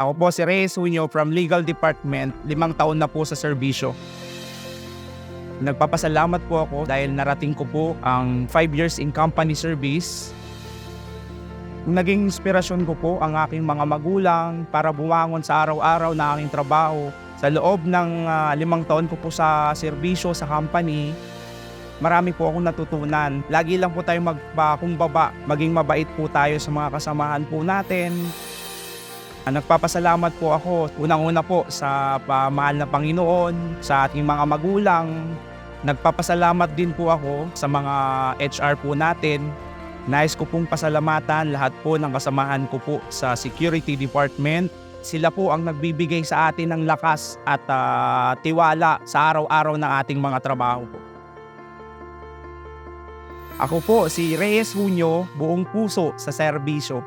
Ako po si Reyes Junio from Legal Department, 5 taon na po sa serbisyo. Nagpapasalamat po ako dahil narating ko po ang 5 years in company service. Naging inspirasyon ko po ang aking mga magulang para bumangon sa araw-araw na aking trabaho. Sa loob ng 5 taon ko po sa serbisyo sa company, marami po akong natutunan. Lagi lang po tayo magpakumbaba, maging mabait po tayo sa mga kasamahan po natin. Nagpapasalamat po ako unang-una po sa mahal na Panginoon, sa ating mga magulang. Nagpapasalamat din po ako sa mga HR po natin. Nais ko pong pasalamatan lahat po ng kasamahan ko po sa Security Department. Sila po ang nagbibigay sa atin ng lakas at tiwala sa araw-araw ng ating mga trabaho po. Ako po si Reyes Junio, buong puso sa serbisyo.